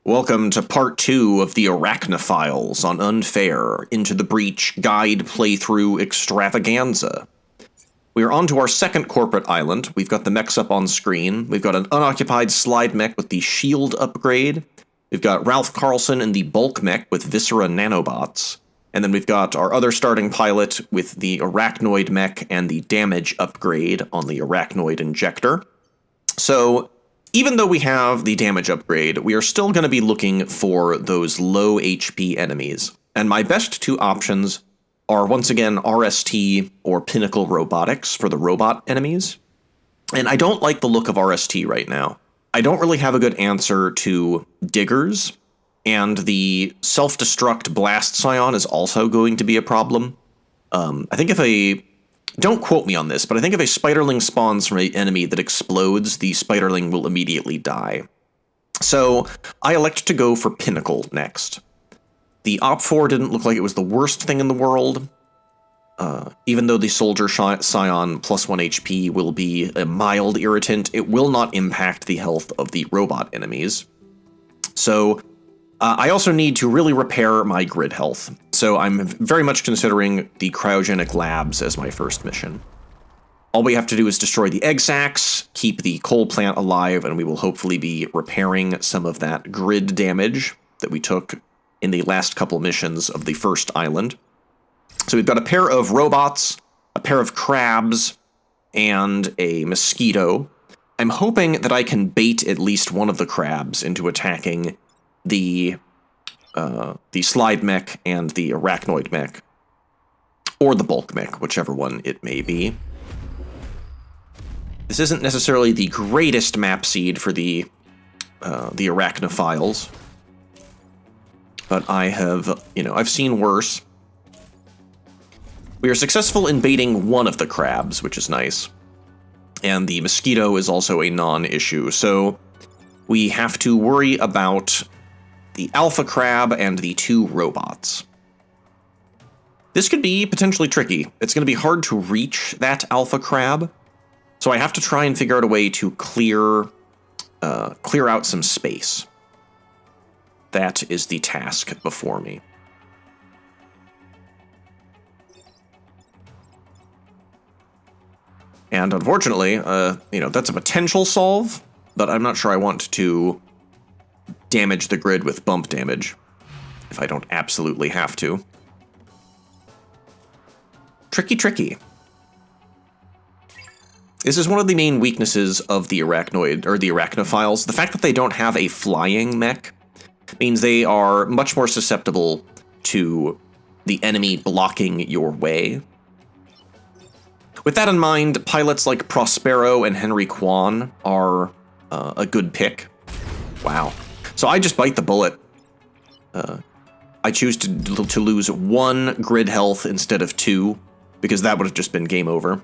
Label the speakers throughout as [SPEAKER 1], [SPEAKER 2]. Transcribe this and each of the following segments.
[SPEAKER 1] Welcome to part 2 of the Arachnophiles on Unfair Into the Breach Guide Playthrough Extravaganza. We are on to our second corporate island. We've got the mechs up on screen. We've got an unoccupied slide mech with the shield upgrade. We've got Ralph Carlson in the bulk mech with Viscera nanobots. And then we've got our other starting pilot with the arachnoid mech and the damage upgrade on the arachnoid injector. So, even though we have the damage upgrade, we are still going to be looking for those low HP enemies. And my best two options are, once again, RST or Pinnacle Robotics for the robot enemies. And I don't like the look of RST right now. I don't really have a good answer to Diggers, and the self-destruct Blast Scion is also going to be a problem. I think if a... Don't quote me on this, but I think if a Spiderling spawns from an enemy that explodes, the Spiderling will immediately die. So, I elect to go for Pinnacle next. The Op4 didn't look like it was the worst thing in the world. Even though the Soldier Scion plus 1 HP will be a mild irritant, it will not impact the health of the robot enemies. So, I also need to really repair my grid health, so I'm very much considering the cryogenic labs as my first mission. All we have to do is destroy the egg sacs, keep the coal plant alive, and we will hopefully be repairing some of that grid damage that we took in the last couple missions of the first island. So we've got a pair of robots, a pair of crabs, and a mosquito. I'm hoping that I can bait at least one of the crabs into attacking the slide mech and the arachnoid mech, or the bulk mech, whichever one it may be. This isn't necessarily the greatest map seed for the Arachnophiles, but I've seen worse. We are successful in baiting one of the crabs, which is nice, and the mosquito is also a non-issue, so we have to worry about the alpha crab and the two robots. This could be potentially tricky. It's going to be hard to reach that alpha crab, so I have to try and figure out a way to clear out some space. That is the task before me. And unfortunately, that's a potential solve, but I'm not sure I want to damage the grid with bump damage, if I don't absolutely have to. Tricky. This is one of the main weaknesses of the Arachnoid, or the Arachnophiles. The fact that they don't have a flying mech means they are much more susceptible to the enemy blocking your way. With that in mind, pilots like Prospero and Henry Kwan are a good pick. Wow. So I just bite the bullet. I choose to lose 1 grid health instead of 2, because that would have just been game over.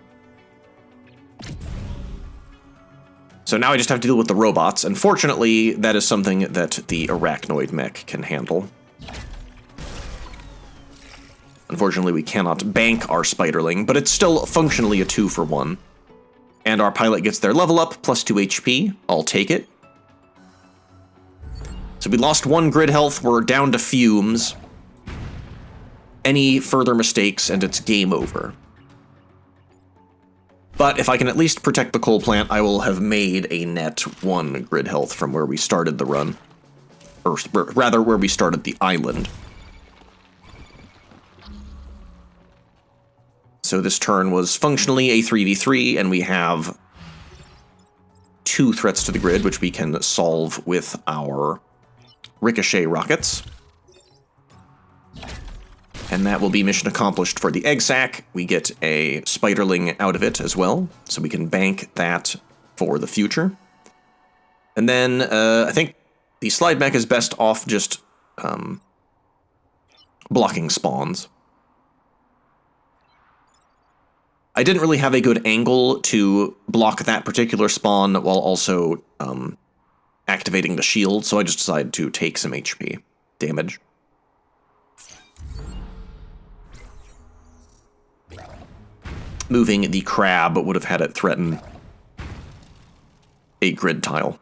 [SPEAKER 1] So now I just have to deal with the robots, and fortunately, that is something that the arachnoid mech can handle. Unfortunately, we cannot bank our Spiderling, but it's still functionally a 2-for-1. And our pilot gets their level up, plus 2 HP. I'll take it. So we lost 1 grid health, we're down to fumes. Any further mistakes, and it's game over. But if I can at least protect the coal plant, I will have made a net 1 grid health from where we started the run. Or rather, where we started the island. So this turn was functionally a 3v3, and we have 2 threats to the grid, which we can solve with our ricochet rockets. And that will be mission accomplished for the egg sac. We get a Spiderling out of it as well, so we can bank that for the future. And then I think the slide mech is best off just blocking spawns. I didn't really have a good angle to block that particular spawn while also activating the shield, so I just decided to take some HP damage. Moving the crab would have had it threaten a grid tile.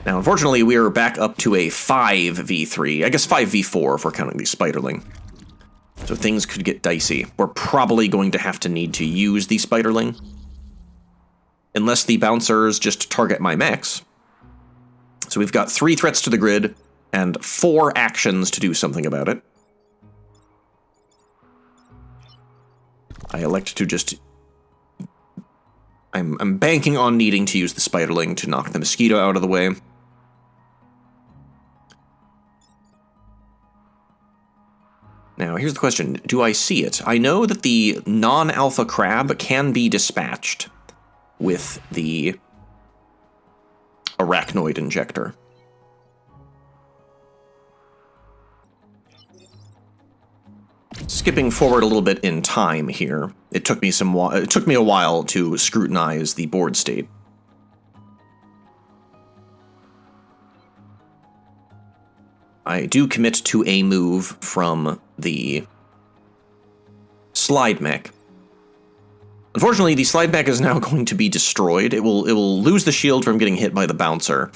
[SPEAKER 1] Now, unfortunately, we are back up to a 5v3. I guess 5v4 if we're counting the Spiderling. So things could get dicey. We're probably going to have to need to use the Spiderling. Unless the bouncers just target my mechs. So we've got 3 threats to the grid, and 4 actions to do something about it. I elect to just... I'm banking on needing to use the Spiderling to knock the Mosquito out of the way. Now, here's the question. Do I see it? I know that the non-alpha crab can be dispatched with the Arachnoid Injector. Skipping forward a little bit in time here, it took me a while to scrutinize the board state. I do commit to a move from the slide mech. Unfortunately, the slide mech is now going to be destroyed. It will lose the shield from getting hit by the bouncer.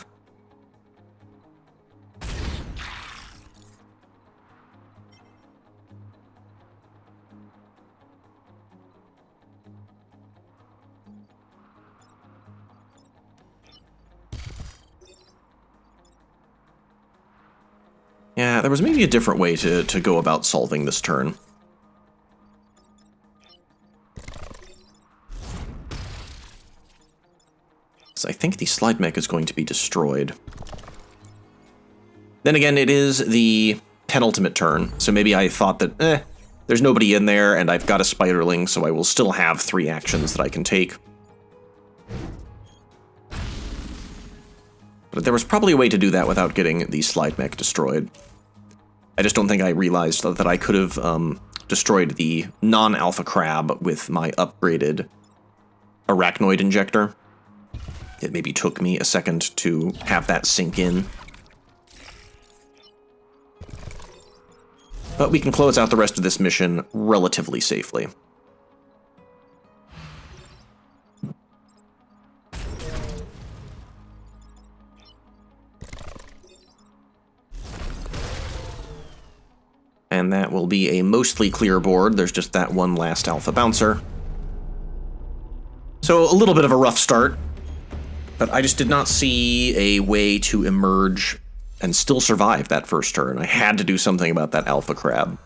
[SPEAKER 1] Yeah, there was maybe a different way to go about solving this turn. So I think the slide mech is going to be destroyed. Then again, it is the penultimate turn, so maybe I thought that, there's nobody in there, and I've got a Spiderling, so I will still have 3 actions that I can take. But there was probably a way to do that without getting the slide mech destroyed. I just don't think I realized that I could have destroyed the non-alpha crab with my upgraded Arachnoid Injector. It maybe took me a second to have that sink in. But we can close out the rest of this mission relatively safely. And that will be a mostly clear board. There's just that one last alpha bouncer. So a little bit of a rough start, but I just did not see a way to emerge and still survive that first turn. I had to do something about that alpha crab.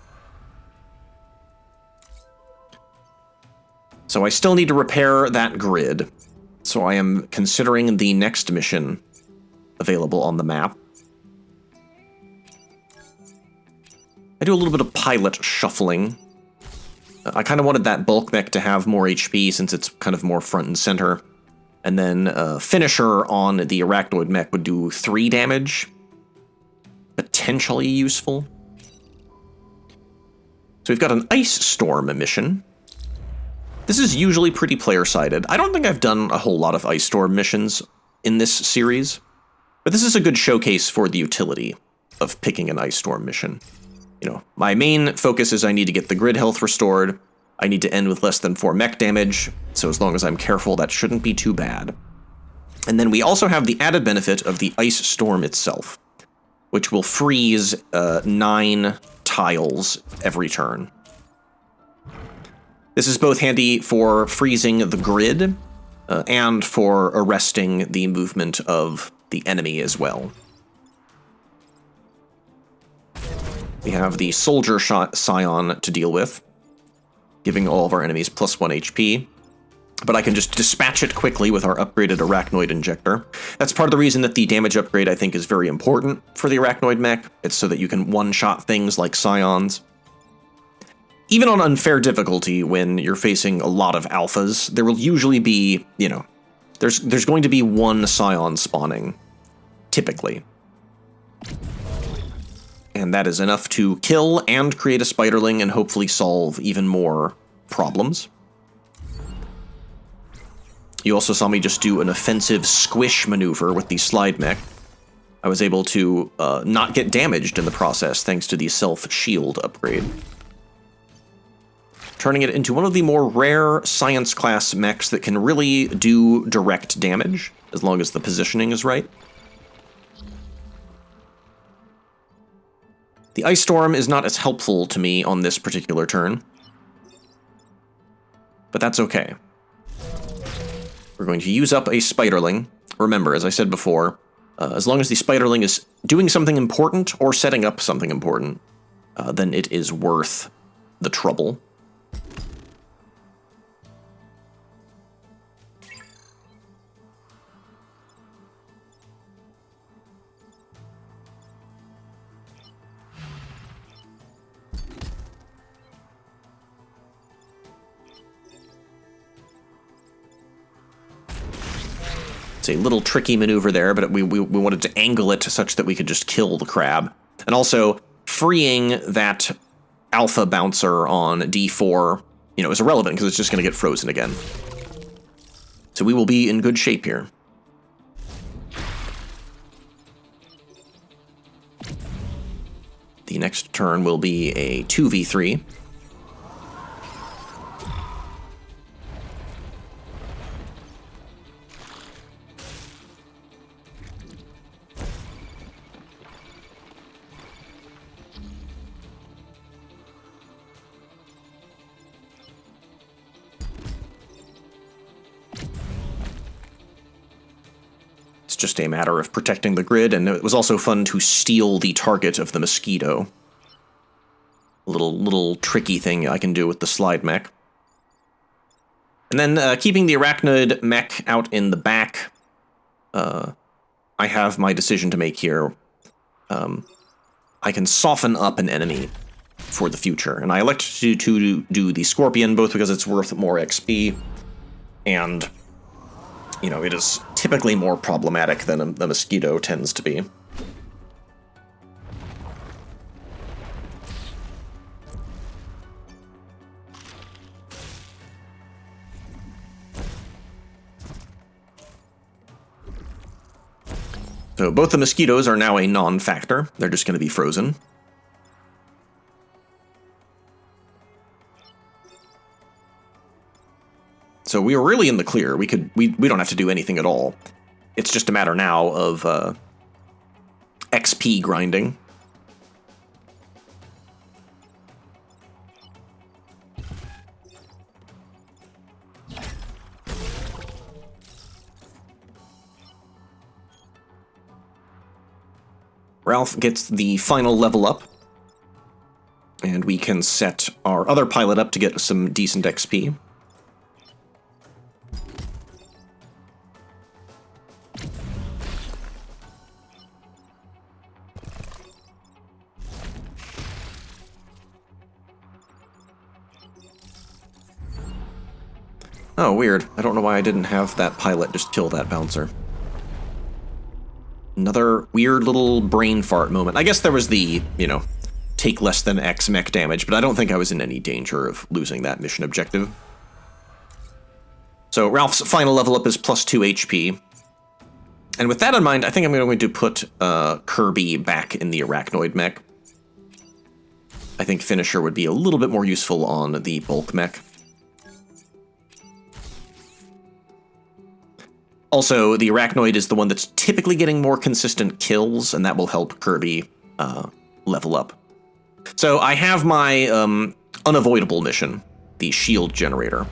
[SPEAKER 1] So I still need to repair that grid. So I am considering the next mission available on the map. I do a little bit of pilot shuffling. I kind of wanted that bulk mech to have more HP since it's kind of more front and center. And then Finisher on the Arachnoid mech would do 3 damage. Potentially useful. So we've got an Ice Storm mission. This is usually pretty player-sided. I don't think I've done a whole lot of Ice Storm missions in this series, but this is a good showcase for the utility of picking an Ice Storm mission. You know, my main focus is I need to get the grid health restored. I need to end with less than 4 mech damage, so as long as I'm careful, that shouldn't be too bad. And then we also have the added benefit of the Ice Storm itself, which will freeze 9 tiles every turn. This is both handy for freezing the grid and for arresting the movement of the enemy as well. We have the Soldier Shot Scion to deal with, giving all of our enemies +1 HP. But I can just dispatch it quickly with our upgraded Arachnoid Injector. That's part of the reason that the damage upgrade, I think, is very important for the Arachnoid mech. It's so that you can one-shot things like Scions. Even on unfair difficulty, when you're facing a lot of alphas, there will usually be, you know, there's going to be 1 Scion spawning, typically. And that is enough to kill and create a Spiderling and hopefully solve even more problems. You also saw me just do an offensive squish maneuver with the slide mech. I was able to not get damaged in the process thanks to the self-shield upgrade. Turning it into one of the more rare science class mechs that can really do direct damage, as long as the positioning is right. The Ice Storm is not as helpful to me on this particular turn, but that's okay. We're going to use up a Spiderling. Remember, as I said before, as long as the Spiderling is doing something important or setting up something important, then it is worth the trouble. It's a little tricky maneuver there, but we wanted to angle it such that we could just kill the crab. And also, freeing that alpha bouncer on D4, is irrelevant because it's just going to get frozen again. So we will be in good shape here. The next turn will be a 2v3. Just a matter of protecting the grid, and it was also fun to steal the target of the mosquito. A little tricky thing I can do with the slide mech. And then keeping the arachnid mech out in the back, I have my decision to make here. I can soften up an enemy for the future, and I elect to do the Scorpion, both because it's worth more XP, and it is typically more problematic than the mosquito tends to be. So both the mosquitoes are now a non-factor. They're just going to be frozen. So we are really in the clear. We don't have to do anything at all. It's just a matter now of XP grinding. Ralph gets the final level up, and we can set our other pilot up to get some decent XP. Oh, weird. I don't know why I didn't have that pilot just kill that bouncer. Another weird little brain fart moment. I guess there was the, take less than X mech damage, but I don't think I was in any danger of losing that mission objective. So Ralph's final level up is +2 HP. And with that in mind, I think I'm going to put Kirby back in the Arachnoid mech. I think Finisher would be a little bit more useful on the bulk mech. Also, the Arachnoid is the one that's typically getting more consistent kills, and that will help Kirby level up. So I have my unavoidable mission, the shield generator.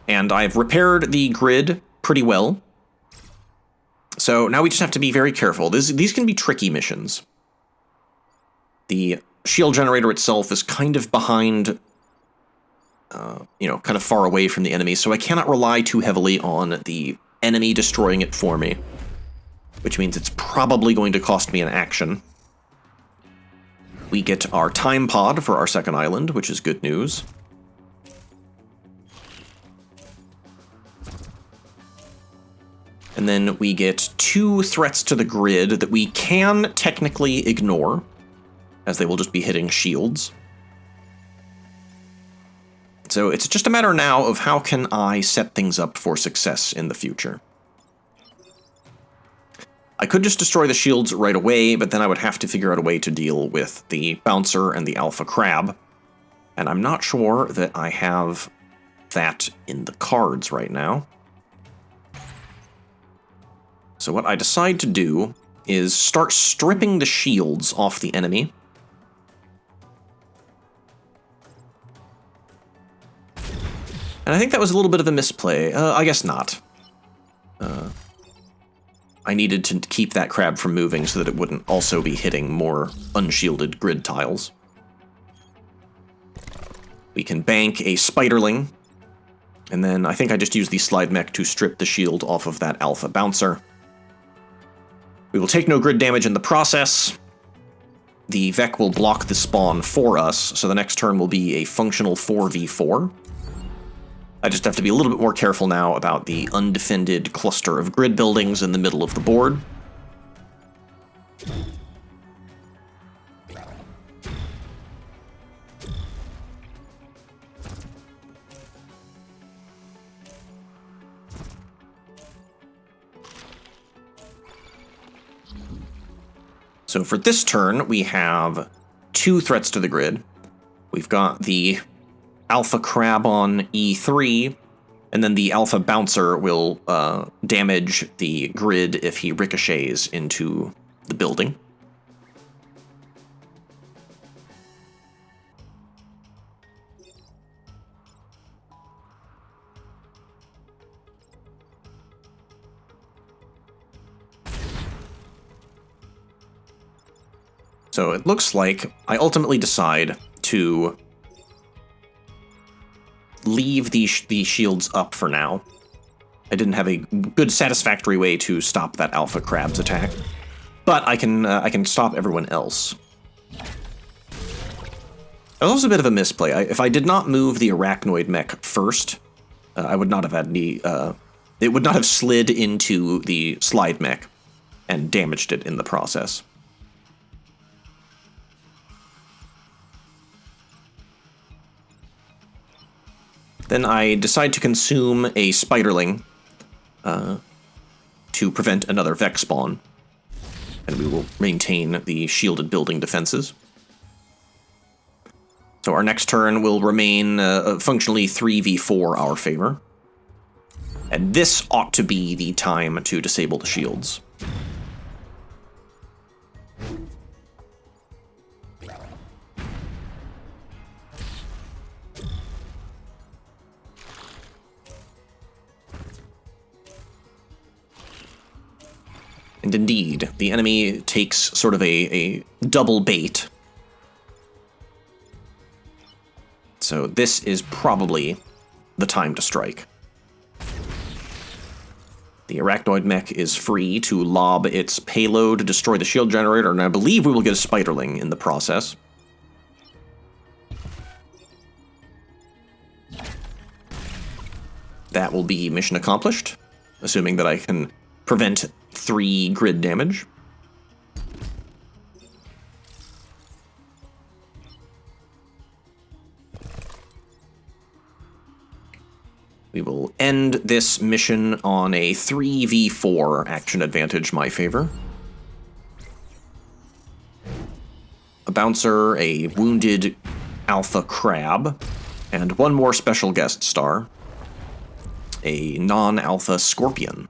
[SPEAKER 1] And I've repaired the grid pretty well. So now we just have to be very careful. These can be tricky missions. The shield generator itself is kind of behind, kind of far away from the enemy, so I cannot rely too heavily on the enemy destroying it for me, which means it's probably going to cost me an action. We get our time pod for our second island, which is good news. And then we get 2 threats to the grid that we can technically ignore, as they will just be hitting shields. So it's just a matter now of how can I set things up for success in the future. I could just destroy the shields right away, but then I would have to figure out a way to deal with the bouncer and the alpha crab. And I'm not sure that I have that in the cards right now. So what I decide to do is start stripping the shields off the enemy, And I think that was a little bit of a misplay. I guess not. I needed to keep that crab from moving so that it wouldn't also be hitting more unshielded grid tiles. We can bank a spiderling, and then I think I just used the slide mech to strip the shield off of that alpha bouncer. We will take no grid damage in the process. The Vec will block the spawn for us, so the next turn will be a functional 4v4. I just have to be a little bit more careful now about the undefended cluster of grid buildings in the middle of the board. So for this turn, we have 2 threats to the grid. We've got the Alpha Crab on E3, and then the Alpha Bouncer will damage the grid if he ricochets into the building. So it looks like I ultimately decide to leave these shields up for now. I didn't have a good satisfactory way to stop that Alpha Crab's attack, but I can stop everyone else. That was also a bit of a misplay. If I did not move the Arachnoid mech first, I would not have had any. It would not have slid into the slide mech and damaged it in the process. Then I decide to consume a spiderling to prevent another Vec spawn, and we will maintain the shielded building defenses. So our next turn will remain functionally 3v4 our favor, and this ought to be the time to disable the shields. And indeed, the enemy takes sort of a double bait. So this is probably the time to strike. The Arachnoid mech is free to lob its payload to destroy the shield generator, and I believe we will get a spiderling in the process. That will be mission accomplished, assuming that I can prevent 3 grid damage. We will end this mission on a 3v4 action advantage my favor. A bouncer, a wounded Alpha Crab, and 1 more special guest star, a non-alpha Scorpion.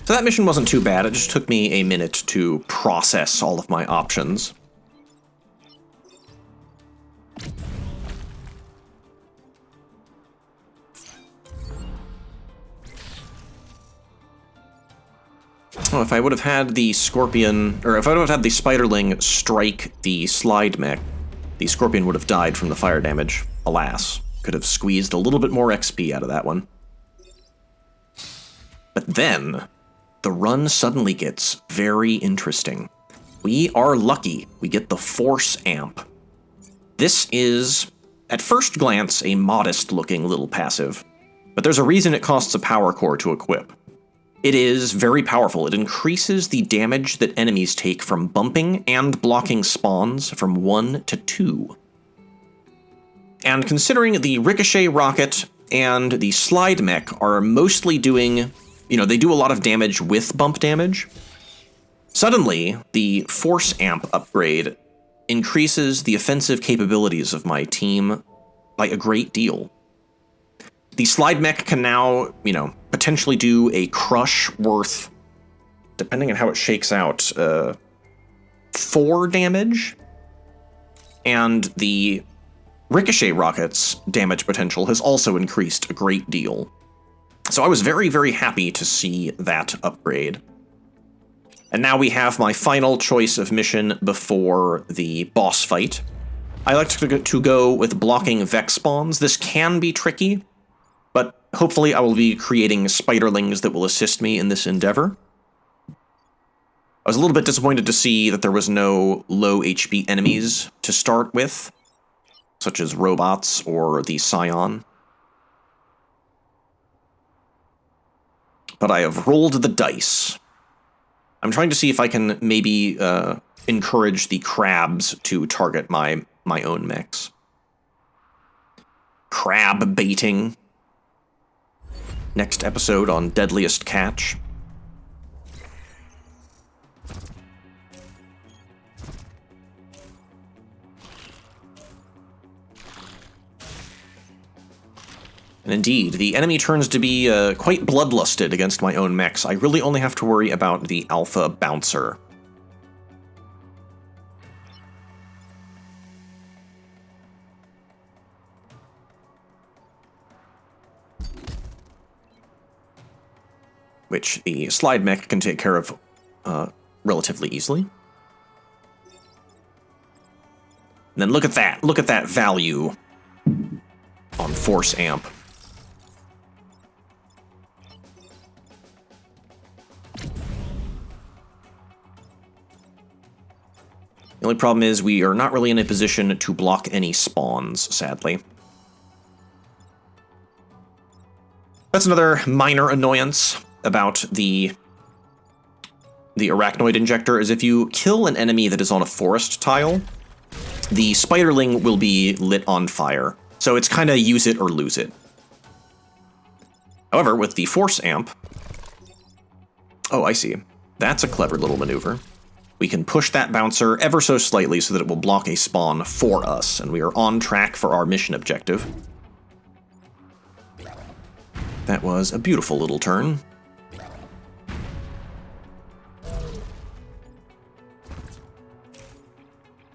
[SPEAKER 1] So that mission wasn't too bad. It just took me a minute to process all of my options. Oh, if I would have had the Scorpion, or if I would have had the Spiderling strike the slide mech, the Scorpion would have died from the fire damage. Alas, could have squeezed a little bit more XP out of that one. But then, the run suddenly gets very interesting. We are lucky we get the Force Amp. This is, at first glance, a modest-looking little passive, but there's a reason it costs a power core to equip. It is very powerful. It increases the damage that enemies take from bumping and blocking spawns from 1 to 2. And considering the ricochet rocket and the slide mech are mostly doing, they do a lot of damage with bump damage. Suddenly, the force amp upgrade increases the offensive capabilities of my team by a great deal. The slide mech can now, potentially do a crush worth, depending on how it shakes out, 4 damage. And the ricochet rocket's damage potential has also increased a great deal. So I was very, very happy to see that upgrade. And now we have my final choice of mission before the boss fight. I like to go with blocking Vex spawns. This can be tricky, but hopefully I will be creating spiderlings that will assist me in this endeavor. I was a little bit disappointed to see that there was no low HP enemies to start with, such as robots or the Scion. But I have rolled the dice. I'm trying to see if I can maybe encourage the crabs to target my own mechs. Crab baiting. Next episode on Deadliest Catch. And indeed, the enemy turns to be quite bloodlusted against my own mechs. I really only have to worry about the Alpha Bouncer. Which the slide mech can take care of relatively easily. And then look at that value on Force Amp. The only problem is we are not really in a position to block any spawns, sadly. That's another minor annoyance about the arachnoid injector, is if you kill an enemy that is on a forest tile, the spiderling will be lit on fire. So it's kind of use it or lose it. However, with the force amp... Oh, I see. That's a clever little maneuver. We can push that bouncer ever so slightly so that it will block a spawn for us, and we are on track for our mission objective. That was a beautiful little turn.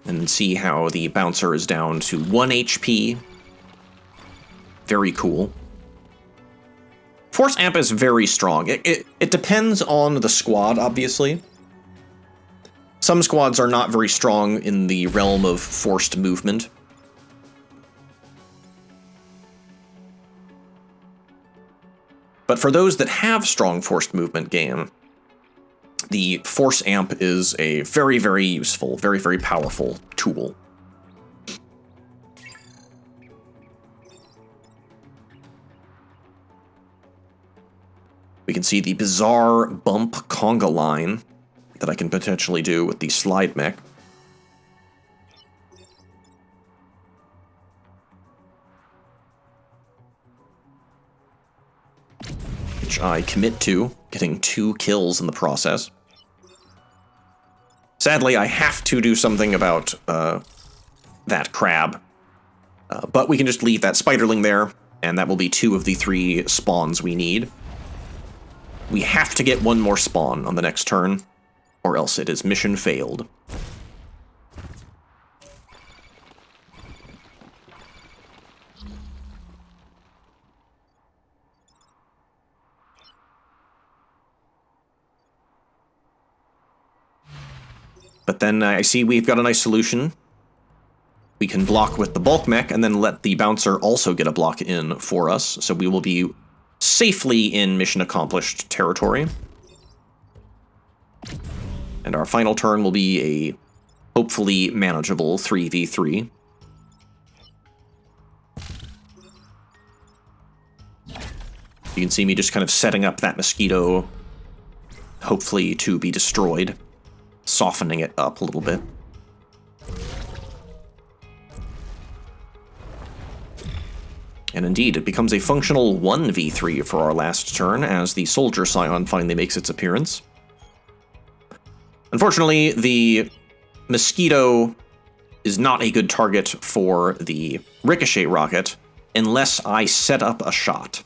[SPEAKER 1] And see how the bouncer is down to 1 HP. Very cool. Force amp is very strong. It depends on the squad, obviously. Some squads are not very strong in the realm of forced movement. But for those that have strong forced movement game, the force amp is a very, very useful, very, very powerful tool. We can see the bizarre bump conga line that I can potentially do with the slide mech. Which I commit to, getting 2 kills in the process. Sadly, I have to do something about that crab. But we can just leave that spiderling there, and that will be 2 of the 3 spawns we need. We have to get 1 more spawn on the next turn, or else it is mission failed. But then I see we've got a nice solution. We can block with the bulk mech and then let the bouncer also get a block in for us, so we will be safely in mission accomplished territory. And our final turn will be a hopefully manageable 3v3. You can see me just kind of setting up that mosquito, hopefully to be destroyed, softening it up a little bit. And indeed, it becomes a functional 1v3 for our last turn as the Soldier Scion finally makes its appearance. Unfortunately, the Mosquito is not a good target for the Ricochet Rocket unless I set up a shot.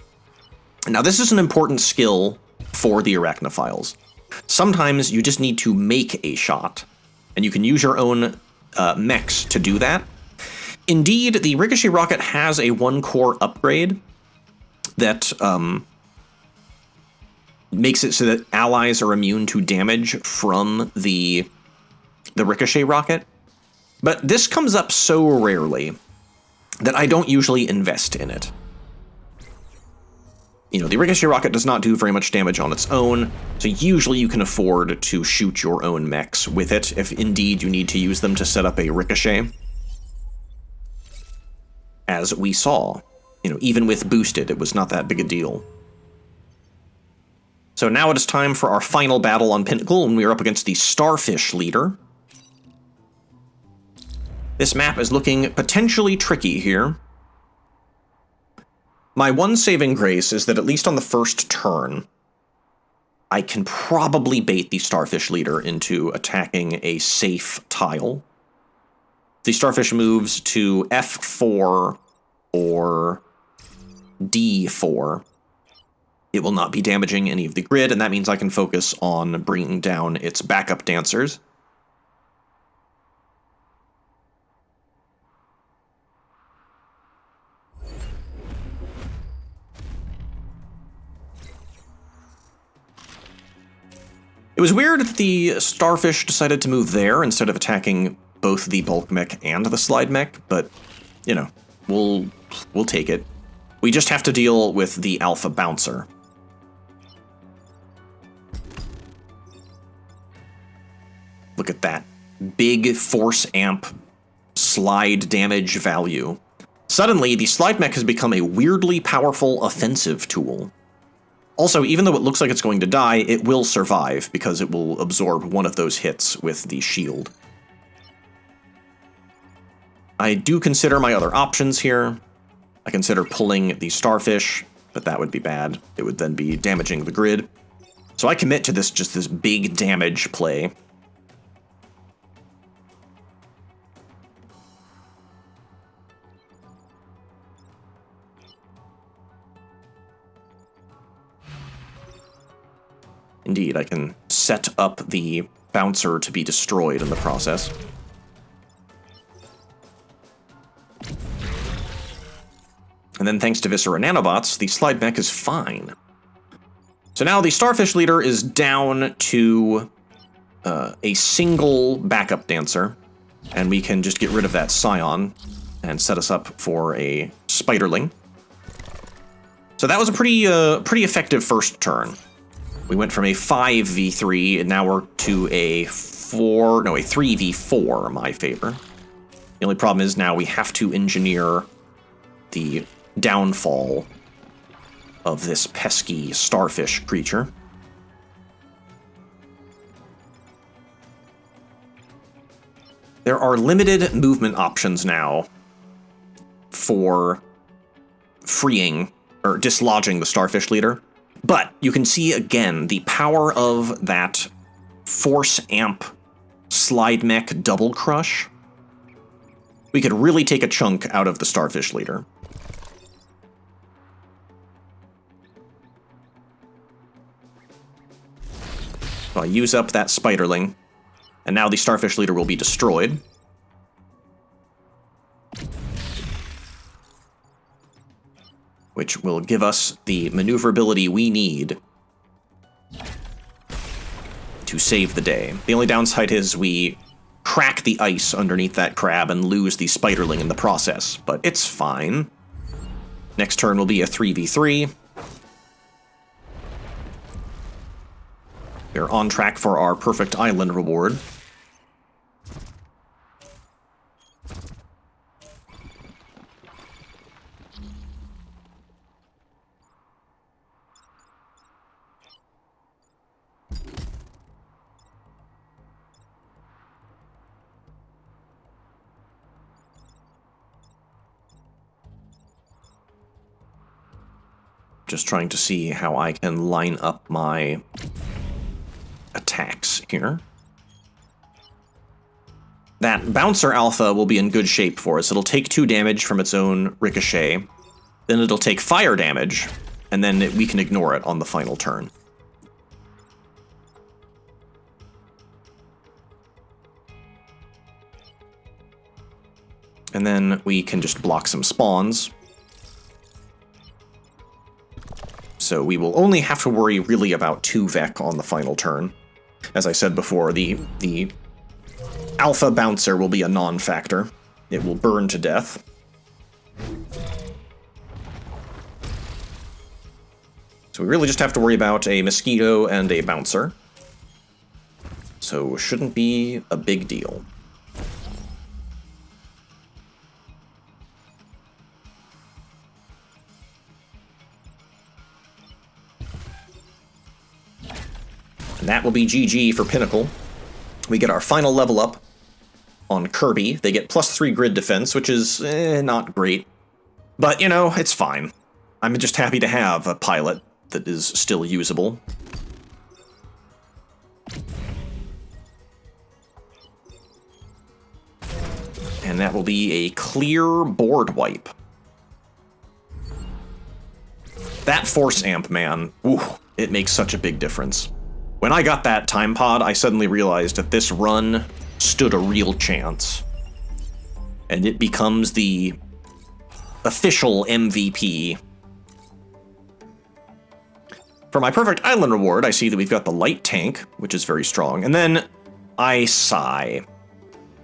[SPEAKER 1] Now, this is an important skill for the Arachnophiles. Sometimes you just need to make a shot, and you can use your own mechs to do that. Indeed, the Ricochet Rocket has a 1-core upgrade that makes it so that allies are immune to damage from the Ricochet Rocket. But this comes up so rarely that I don't usually invest in it. You know, the Ricochet Rocket does not do very much damage on its own, so usually you can afford to shoot your own mechs with it, if indeed you need to use them to set up a Ricochet. As we saw, you know, even with boosted, it was not that big a deal. So now it is time for our final battle on Pinnacle, and we are up against the Starfish leader. This map is looking potentially tricky here. My one saving grace is that at least on the first turn, I can probably bait the Starfish leader into attacking a safe tile. The Starfish moves to F4 or D4. It will not be damaging any of the grid, and that means I can focus on bringing down its backup dancers. It was weird that the Starfish decided to move there instead of attacking both the bulk mech and the slide mech, but, you know, we'll take it. We just have to deal with the Alpha Bouncer. Look at that. Big force amp slide damage value. Suddenly, the slide mech has become a weirdly powerful offensive tool. Also, even though it looks like it's going to die, it will survive because it will absorb one of those hits with the shield. I do consider my other options here. I consider pulling the Starfish, but that would be bad. It would then be damaging the grid. So I commit to this big damage play. Indeed, I can set up the Bouncer to be destroyed in the process. And then thanks to Viscera Nanobots, the slide mech is fine. So now the Starfish leader is down to a single backup dancer, and we can just get rid of that Scion and set us up for a Spiderling. So that was a pretty effective first turn. We went from a 5v3, and now we're to a 3v4 in my favor. The only problem is now we have to engineer the downfall of this pesky Starfish creature. There are limited movement options now for freeing or dislodging the Starfish leader. But you can see again the power of that Force Amp Slide Mech Double Crush. We could really take a chunk out of the Starfish leader. So I use up that Spiderling, and now the Starfish leader will be destroyed. Which will give us the maneuverability we need to save the day. The only downside is we crack the ice underneath that crab and lose the Spiderling in the process, but it's fine. Next turn will be a 3v3. We're on track for our perfect island reward. Just trying to see how I can line up my attacks here. That Bouncer Alpha will be in good shape for us. It'll take 2 damage from its own Ricochet, then it'll take fire damage, and then we can ignore it on the final turn. And then we can just block some spawns. So we will only have to worry really about 2 Vec on the final turn. As I said before, the Alpha Bouncer will be a non-factor. It will burn to death. So we really just have to worry about a Mosquito and a Bouncer. So shouldn't be a big deal. And that will be GG for Pinnacle. We get our final level up on Kirby. They get +3 grid defense, which is not great. But, you know, it's fine. I'm just happy to have a pilot that is still usable. And that will be a clear board wipe. That Force Amp, man, ooh, it makes such a big difference. When I got that time pod, I suddenly realized that this run stood a real chance. And it becomes the official MVP. For my Perfect Island reward, I see that we've got the Light Tank, which is very strong. And then I sigh.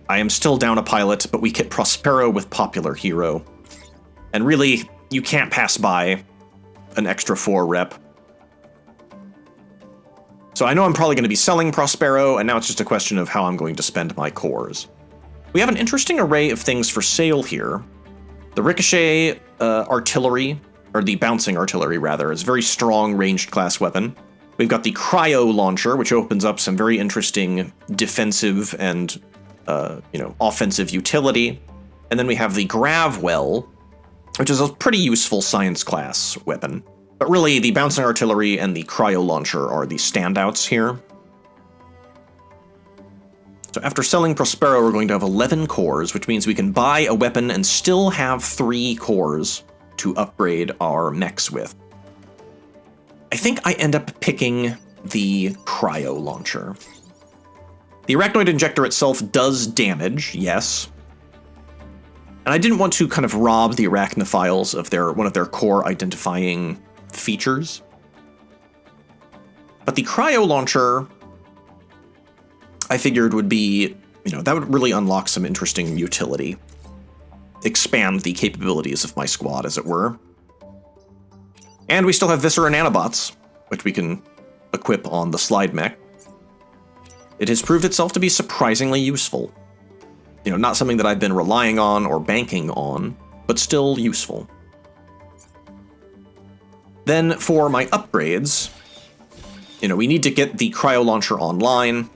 [SPEAKER 1] I am still down a pilot, but we get Prospero with Popular Hero. And really, you can't pass by an extra 4 rep. So I know I'm probably going to be selling Prospero, and now it's just a question of how I'm going to spend my cores. We have an interesting array of things for sale here. The Ricochet artillery, or the Bouncing Artillery, rather, is a very strong ranged class weapon. We've got the Cryo Launcher, which opens up some very interesting defensive and, offensive utility. And then we have the Gravwell, which is a pretty useful science class weapon. But really, the Bouncing Artillery and the Cryo Launcher are the standouts here. So after selling Prospero, we're going to have 11 cores, which means we can buy a weapon and still have 3 cores to upgrade our mechs with. I think I end up picking the Cryo Launcher. The Arachnoid Injector itself does damage, yes. And I didn't want to kind of rob the Arachnophiles of one of their core identifying features. But the Cryo Launcher, I figured would be, that would really unlock some interesting utility. Expand the capabilities of my squad, as it were. And we still have Viscera Nanobots, which we can equip on the Slide Mech. It has proved itself to be surprisingly useful. Not something that I've been relying on or banking on, but still useful. Then for my upgrades, we need to get the Cryo Launcher online,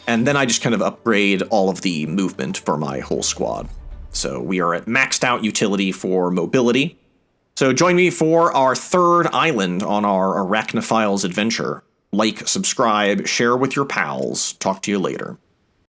[SPEAKER 1] and then I just kind of upgrade all of the movement for my whole squad. So we are at maxed out utility for mobility. So join me for our 3rd island on our Arachnophiles adventure. Like, subscribe, share with your pals. Talk to you later.